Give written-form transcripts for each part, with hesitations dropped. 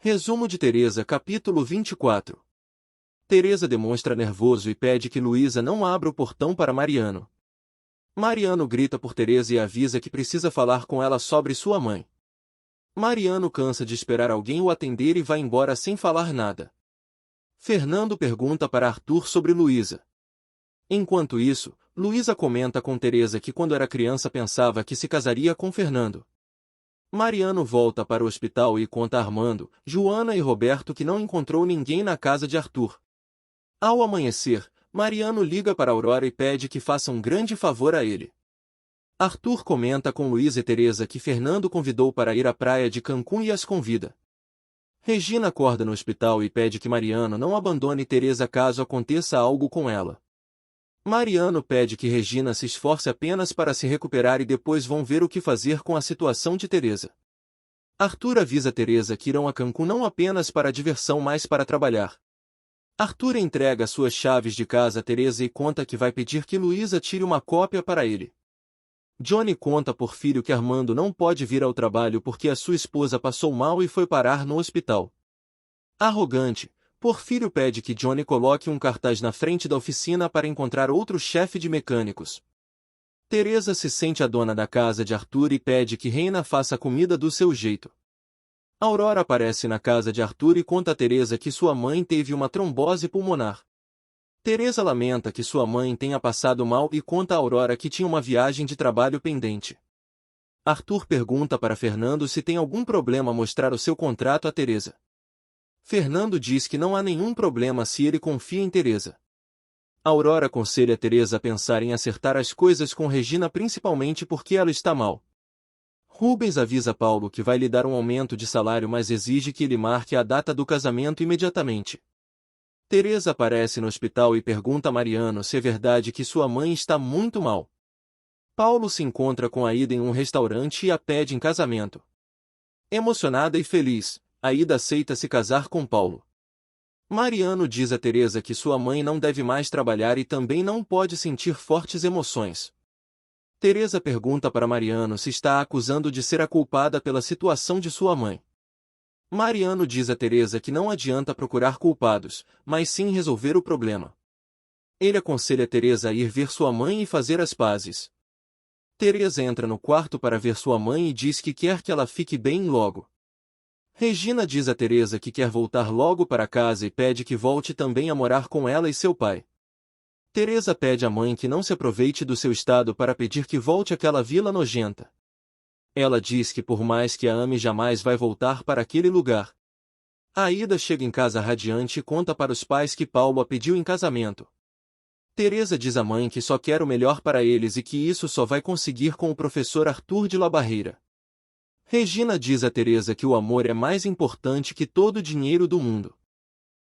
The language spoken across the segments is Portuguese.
Resumo de Teresa, capítulo 24. Teresa demonstra nervoso e pede que Luísa não abra o portão para Mariano. Mariano grita por Teresa e avisa que precisa falar com ela sobre sua mãe. Mariano cansa de esperar alguém o atender e vai embora sem falar nada. Fernando pergunta para Arthur sobre Luísa. Enquanto isso, Luísa comenta com Teresa que quando era criança pensava que se casaria com Fernando. Mariano volta para o hospital e conta a Armando, Joana e Roberto que não encontrou ninguém na casa de Arthur. Ao amanhecer, Mariano liga para Aurora e pede que faça um grande favor a ele. Arthur comenta com Luísa e Teresa que Fernando convidou para ir à praia de Cancún e as convida. Regina acorda no hospital e pede que Mariano não abandone Teresa caso aconteça algo com ela. Mariano pede que Regina se esforce apenas para se recuperar e depois vão ver o que fazer com a situação de Teresa. Arthur avisa Teresa que irão a Cancún não apenas para diversão mas para trabalhar. Arthur entrega suas chaves de casa a Teresa e conta que vai pedir que Luísa tire uma cópia para ele. Johnny conta por filho que Armando não pode vir ao trabalho porque a sua esposa passou mal e foi parar no hospital. Arrogante, Porfírio pede que Johnny coloque um cartaz na frente da oficina para encontrar outro chefe de mecânicos. Teresa se sente a dona da casa de Arthur e pede que Reina faça a comida do seu jeito. Aurora aparece na casa de Arthur e conta a Teresa que sua mãe teve uma trombose pulmonar. Teresa lamenta que sua mãe tenha passado mal e conta a Aurora que tinha uma viagem de trabalho pendente. Arthur pergunta para Fernando se tem algum problema mostrar o seu contrato a Teresa. Fernando diz que não há nenhum problema se ele confia em Teresa. Aurora aconselha Teresa a pensar em acertar as coisas com Regina principalmente porque ela está mal. Rubens avisa Paulo que vai lhe dar um aumento de salário mas exige que ele marque a data do casamento imediatamente. Teresa aparece no hospital e pergunta a Mariano se é verdade que sua mãe está muito mal. Paulo se encontra com Aida em um restaurante e a pede em casamento. Emocionada e feliz, Aida aceita se casar com Paulo. Mariano diz a Teresa que sua mãe não deve mais trabalhar e também não pode sentir fortes emoções. Teresa pergunta para Mariano se está a acusando de ser a culpada pela situação de sua mãe. Mariano diz a Teresa que não adianta procurar culpados, mas sim resolver o problema. Ele aconselha Teresa a ir ver sua mãe e fazer as pazes. Teresa entra no quarto para ver sua mãe e diz que quer que ela fique bem logo. Regina diz a Teresa que quer voltar logo para casa e pede que volte também a morar com ela e seu pai. Teresa pede à mãe que não se aproveite do seu estado para pedir que volte àquela vila nojenta. Ela diz que por mais que a ame jamais vai voltar para aquele lugar. Aida chega em casa radiante e conta para os pais que Paulo a pediu em casamento. Teresa diz à mãe que só quer o melhor para eles e que isso só vai conseguir com o professor Arthur de La Barreira. Regina diz a Teresa que o amor é mais importante que todo o dinheiro do mundo.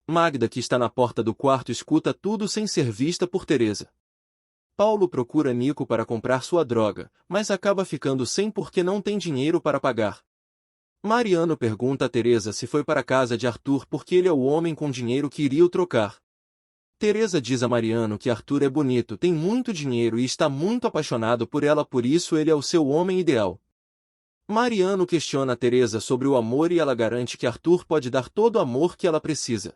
Magda, que está na porta do quarto, escuta tudo sem ser vista por Teresa. Paulo procura Nico para comprar sua droga, mas acaba ficando sem porque não tem dinheiro para pagar. Mariano pergunta a Teresa se foi para a casa de Arthur porque ele é o homem com dinheiro que iria o trocar. Teresa diz a Mariano que Arthur é bonito, tem muito dinheiro e está muito apaixonado por ela, por isso ele é o seu homem ideal. Mariano questiona a Teresa sobre o amor e ela garante que Arthur pode dar todo o amor que ela precisa.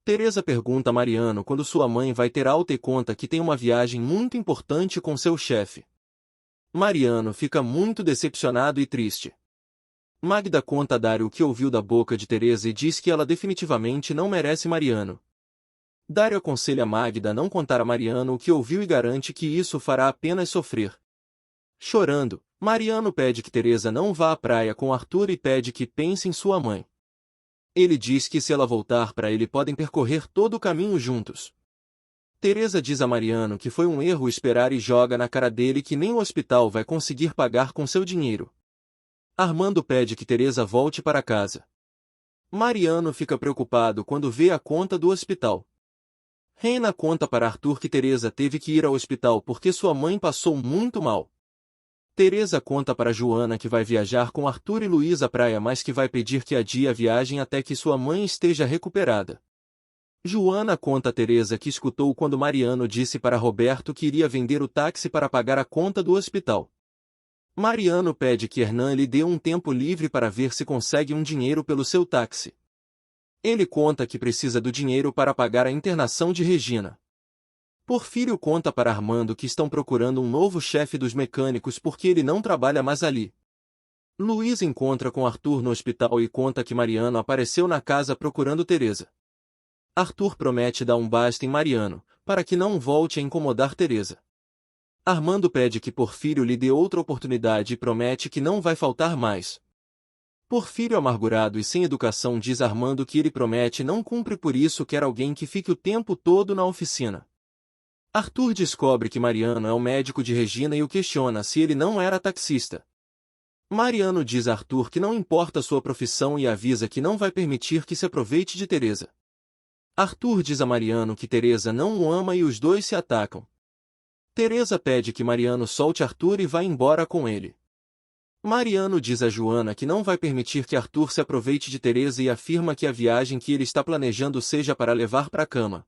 Teresa pergunta a Mariano quando sua mãe vai ter alta e conta que tem uma viagem muito importante com seu chefe. Mariano fica muito decepcionado e triste. Magda conta a Dário o que ouviu da boca de Teresa e diz que ela definitivamente não merece Mariano. Dário aconselha Magda a não contar a Mariano o que ouviu e garante que isso fará apenas sofrer. Chorando, Mariano pede que Teresa não vá à praia com Arthur e pede que pense em sua mãe. Ele diz que se ela voltar para ele podem percorrer todo o caminho juntos. Teresa diz a Mariano que foi um erro esperar e joga na cara dele que nem o hospital vai conseguir pagar com seu dinheiro. Armando pede que Teresa volte para casa. Mariano fica preocupado quando vê a conta do hospital. Reina conta para Arthur que Teresa teve que ir ao hospital porque sua mãe passou muito mal. Teresa conta para Joana que vai viajar com Arthur e Luísa à praia, mas que vai pedir que adie a viagem até que sua mãe esteja recuperada. Joana conta a Teresa que escutou quando Mariano disse para Roberto que iria vender o táxi para pagar a conta do hospital. Mariano pede que Hernan lhe dê um tempo livre para ver se consegue um dinheiro pelo seu táxi. Ele conta que precisa do dinheiro para pagar a internação de Regina. Porfírio conta para Armando que estão procurando um novo chefe dos mecânicos porque ele não trabalha mais ali. Luiz encontra com Arthur no hospital e conta que Mariano apareceu na casa procurando Teresa. Arthur promete dar um basta em Mariano, para que não volte a incomodar Teresa. Armando pede que Porfírio lhe dê outra oportunidade e promete que não vai faltar mais. Porfírio, amargurado e sem educação, diz a Armando que ele promete não cumpre, por isso quer alguém que fique o tempo todo na oficina. Arthur descobre que Mariano é o médico de Regina e o questiona se ele não era taxista. Mariano diz a Arthur que não importa sua profissão e avisa que não vai permitir que se aproveite de Teresa. Arthur diz a Mariano que Teresa não o ama e os dois se atacam. Teresa pede que Mariano solte Arthur e vá embora com ele. Mariano diz a Joana que não vai permitir que Arthur se aproveite de Teresa e afirma que a viagem que ele está planejando seja para levar para a cama.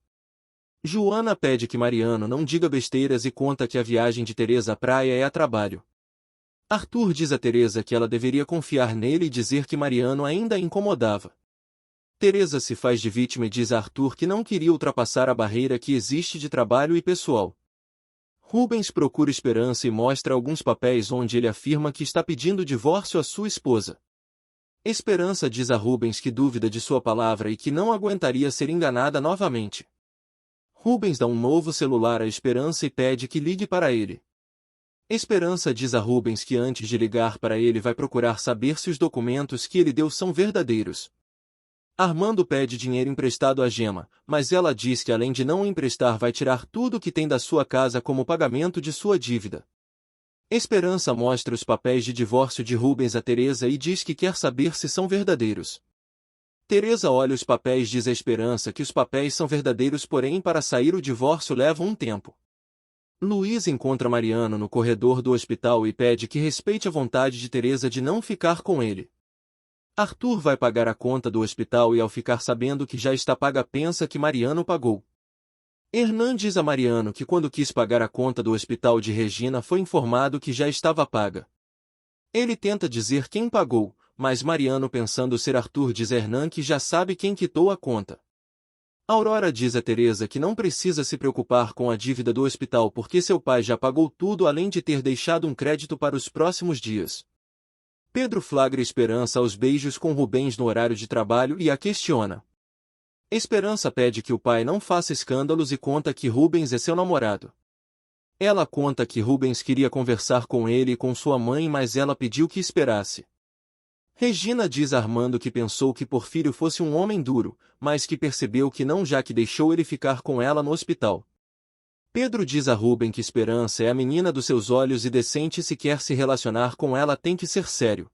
Joana pede que Mariano não diga besteiras e conta que a viagem de Teresa à praia é a trabalho. Arthur diz a Teresa que ela deveria confiar nele e dizer que Mariano ainda a incomodava. Teresa se faz de vítima e diz a Arthur que não queria ultrapassar a barreira que existe de trabalho e pessoal. Rubens procura Esperança e mostra alguns papéis onde ele afirma que está pedindo divórcio à sua esposa. Esperança diz a Rubens que duvida de sua palavra e que não aguentaria ser enganada novamente. Rubens dá um novo celular a Esperança e pede que ligue para ele. Esperança diz a Rubens que antes de ligar para ele vai procurar saber se os documentos que ele deu são verdadeiros. Armando pede dinheiro emprestado a Gema, mas ela diz que além de não o emprestar vai tirar tudo o que tem da sua casa como pagamento de sua dívida. Esperança mostra os papéis de divórcio de Rubens a Teresa e diz que quer saber se são verdadeiros. Teresa olha os papéis e diz a Esperança que os papéis são verdadeiros, porém para sair o divórcio leva um tempo. Luiz encontra Mariano no corredor do hospital e pede que respeite a vontade de Teresa de não ficar com ele. Arthur vai pagar a conta do hospital e ao ficar sabendo que já está paga pensa que Mariano pagou. Hernan diz a Mariano que quando quis pagar a conta do hospital de Regina foi informado que já estava paga. Ele tenta dizer quem pagou, mas Mariano, pensando ser Arthur, diz a Hernan que já sabe quem quitou a conta. Aurora diz a Teresa que não precisa se preocupar com a dívida do hospital porque seu pai já pagou tudo, além de ter deixado um crédito para os próximos dias. Pedro flagra Esperança aos beijos com Rubens no horário de trabalho e a questiona. Esperança pede que o pai não faça escândalos e conta que Rubens é seu namorado. Ela conta que Rubens queria conversar com ele e com sua mãe, mas ela pediu que esperasse. Regina diz a Armando que pensou que Porfírio fosse um homem duro, mas que percebeu que não, já que deixou ele ficar com ela no hospital. Pedro diz a Rubem que Esperança é a menina dos seus olhos e decente, e se quer se relacionar com ela tem que ser sério.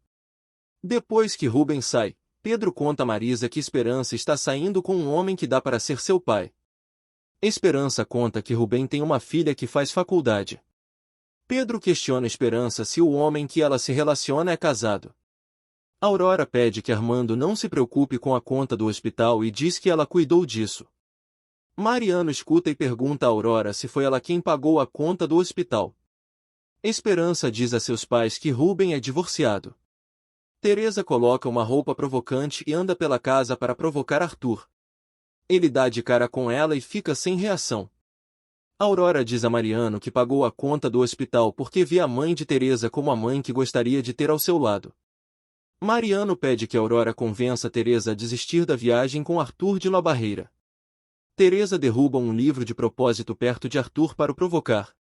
Depois que Rubem sai, Pedro conta a Marisa que Esperança está saindo com um homem que dá para ser seu pai. Esperança conta que Rubem tem uma filha que faz faculdade. Pedro questiona Esperança se o homem que ela se relaciona é casado. Aurora pede que Armando não se preocupe com a conta do hospital e diz que ela cuidou disso. Mariano escuta e pergunta a Aurora se foi ela quem pagou a conta do hospital. Esperança diz a seus pais que Rubem é divorciado. Teresa coloca uma roupa provocante e anda pela casa para provocar Arthur. Ele dá de cara com ela e fica sem reação. Aurora diz a Mariano que pagou a conta do hospital porque vê a mãe de Teresa como a mãe que gostaria de ter ao seu lado. Mariano pede que Aurora convença Teresa a desistir da viagem com Arthur de La Barreira. Teresa derruba um livro de propósito perto de Arthur para o provocar.